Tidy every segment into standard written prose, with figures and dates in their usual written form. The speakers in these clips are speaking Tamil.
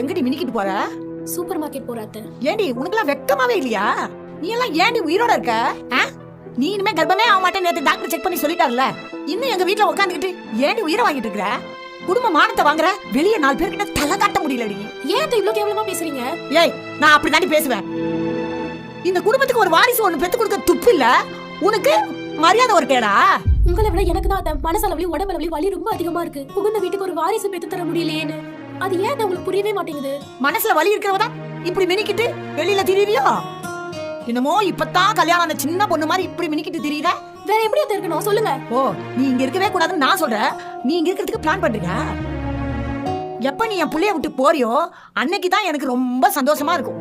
எங்கடி மினிக்கிட்டு போற? சூப்பர் மார்க்கெட் போற அத்தை. ஏண்டி உனக்குலாம் வெக்கமாவே இல்லையா? நீ எல்லாம் ஏண்டி உயிரோட இருக்க? நீ இனிமே கர்ப்பமே ஆக மாட்டேன்னு நேத்து டாக்டர் செக் பண்ணி சொல்லிட்டார்ல. இன்னும் எங்க வீட்ல உட்காந்துக்கிட்டு ஏண்டி உயிரை வாங்கிட்டு இருக்கற? குடும்ப மானத்தை வாங்குற, வெளிய 4 பேர்கிட்ட தலை காட்ட முடியலடி. ஏன் அத்தை இவ்ளோ கேவலமா பேசுறீங்க? ஏய், நான் அப்படி தாண்டி பேசுவேன். இந்த குடும்பத்துக்கு ஒரு வாரிசு ஒண்ணு பெத்து கொடுக்க துப்பு இல்ல உனக்கு? மரியாதை ஒரு கேடா? உங்களை விட எனக்கு தான் அத்தை மனசளவுலயும் உடம்பளவுலயும் வலி ரொம்ப அதிகமா இருக்கு. புகுந்த வீட்டுக்கு ஒரு வாரிசு பெத்து தர முடியலையேன்னு. அது ஏன் அத்தை உங்களுக்கு புரியவே மாட்டேங்குது? மனசுல வலி இருக்கிறவதான் இப்படி மினிக்கிட்டு வெளியில திரியிறியோ? என்னமோ இப்பதான் கல்யாணம் ஆன சின்ன பொண்ணு மாதிரி இப்படி மினிக்கிட்டு திரியிற. வேற எப்படி அத்தை இருக்கணும் சொல்லுங்க. ஓ, நீ இங்க இருக்கவே கூடாதுன்னு நான் சொல்றேன். நீ இங்க இருக்கிறதுக்கு பிளான் பண்றியா? எப்ப நீ என் புள்ளைய விட்டு போறியோ அன்னைக்கு தான் எனக்கு ரொம்ப சந்தோஷமா இருக்கும்.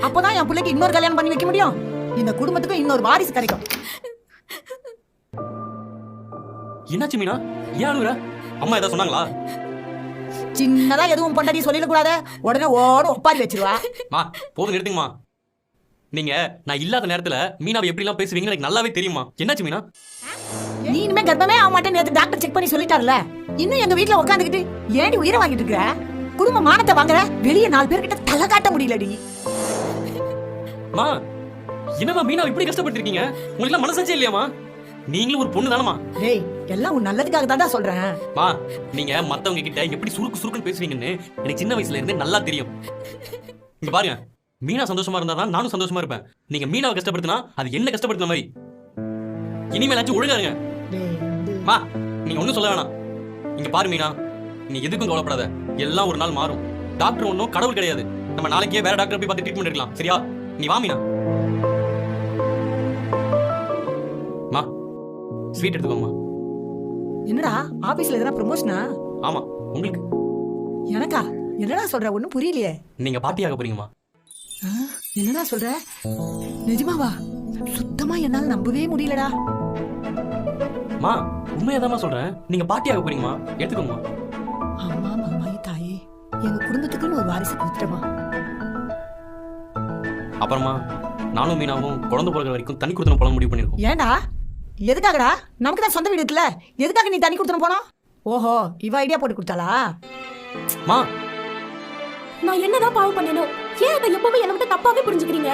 அப்பதான் என் பிள்ளைக்கு இன்னொரு கல்யாணம் பண்ணி வைக்க முடியும். இந்த குடும்பத்துக்கு இன்னொரு வாரிசு கிடைக்கும். என்னாச்சு மீனா? ஏன் அழுகுற? அம்மா ஏதாவது சொன்னாங்களா? சின்னதா எதுவும் பொண்டாட்டி சொல்லிட கூடாது, உடனே ஓட ஒப்பாரி வச்சிருவா. மா போதும் நிறுத்துங்கம்மா. நீங்க நான் இல்லாத நேரத்துல மீனாவை எப்படி எல்லாம் பேசுவீங்கன்னு எனக்கு நல்லாவே தெரியுமா. என்னாச்சு மீனா? நீ இனிமே கர்ப்பமே ஆக மாட்டேன்னு நேத்து டாக்டர் செக் பண்ணி சொல்லிட்டார்ல. இன்னும் எங்க வீட்ல உட்காந்துக்கிட்டு ஏண்டி உயிரை வாங்கிட்டு இருக்க? குடும்ப மானத்தை வாங்குற, வெளிய 4 பேர்கிட்ட தலை காட்ட முடியலடி. மா என்னமா மீனாவை இப்படி கஷ்டப்பட்டிருக்கீங்க? உங்களுக்கு எல்லாம் மனசாட்சியே இல்லையாமா? நீங்களும் ஒரு பொண்ணு தானமா? டேய், எல்லாம் உன் நல்லதுக்காக தான்டா சொல்றேன். மா நீங்க மத்தவங்க கிட்ட எப்படி சுருக்கு சுருக்குன்னு பேசுவீங்கன்னு எனக்கு சின்ன வயசுல இருந்தே நல்லா தெரியும். இங்க பாருங்க, மீனா சந்தோஷமா இருந்தா தான் நானும் சந்தோஷமா இருப்பேன். நீங்க மீனாவை கஷ்டப்படுத்தினா அது என்ன கஷ்டப்படுத்துன மாதிரி. இனிமேலாச்சும் ஒழுங்கா இருங்க. மா நீங்க ஒண்ணும் சொல்ல வேணாம். இங்க பாரு மீனா, நீ எதுக்கும் கவலைப்படாத. எல்லாம் ஒரு நாள் மாறும். டாக்டர் ஒன்னும் கடவுள் கிடையாது. நம்ம நாளைக்கே வேற டாக்டர் போய் பார்த்து ட்ரீட்மெண்ட் எடுக்கலாம். சரியா? நீ வா மீனா. மா ஸ்வீட் எடுத்துக்கோமா. என்னடா ஆபீஸ்ல எதனா ப்ரமோஷனா? ஆமா உங்களுக்கு. எனக்கா? என்னடா சொல்ற? ஒண்ணும் புரியலையே. நீங்க பாட்டியாக போறீங்கம்மா. என்னடா சொல்ற? நிஜமாவா? சுத்தமா என்னால நம்பவே முடியலடா. மா உண்மையாதாம்மா சொல்றேன். நீங்க பாட்டியாக போறீங்கம்மா. எடுத்துக்கோமா. அம்மா மாமாயி தாயே, எங்க குடும்பத்துக்குன்னு ஒரு வாரிசு கொடுத்துட்டமா. அப்புறமா நானும் மீனாவும் குழந்தை பிறகு வரைக்கும் தனி கொடுத்தன போல முடிவு பண்ணிருக்கோம். ஏண்டா? எதுக்காகடா? நமக்கு தான் சொந்த வீடு இருக்குல்ல, எதுக்காக நீ தனி கொடுத்துன போனா? ஓஹோ, இவ ஐடியா போட்டு கொடுத்தாளா? மா நான் என்னதான் பாவம் பண்ணேனோ? ஏன் அதை எப்பவுமே என்ன விட்டு தப்பாவே புரிஞ்சுக்கிறீங்க?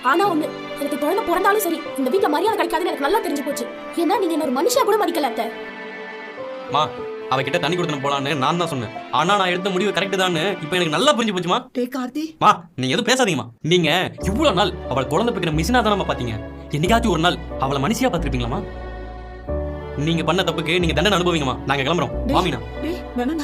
ஆனா ஒண்ணு, எனக்கு குழந்தை பிறந்தாலும் சரி இந்த வீட்டுல மரியாதை கிடைக்காதுன்னு எனக்கு நல்லா தெரிஞ்சு போச்சு. ஏன்னா நீங்க என்ன ஒரு மனுஷியா கூட மதிக்கல அத்தை. மா அவகிட்ட தனி கொடுத்தன போலான்னு நான் தான் சொன்னேன். ஆனா நான் எடுத்த முடிவு கரெக்ட் தான்னு இப்போ எனக்கு நல்லா புரிஞ்சு போச்சுமா. டேய் கார்த்தி, மா நீங்க எதுவும் பேசாதீங்கம்மா. நீங்க இவ்வளவு நாள் அவள் குழந்தை பிறக்கிற மிஷினா தானம்மா பாத்தீங்க. என்னைக்காச்சும் ஒரு நாள் அவளை மனுஷியா பாத்துருப்பீங்களாமா? நீங்க பண்ண தப்புக்கு நீங்க தண்டனை அனுபவிங்கம்மா. நாங்க கிளம்புறோம். வாமினா. டேய் வேணா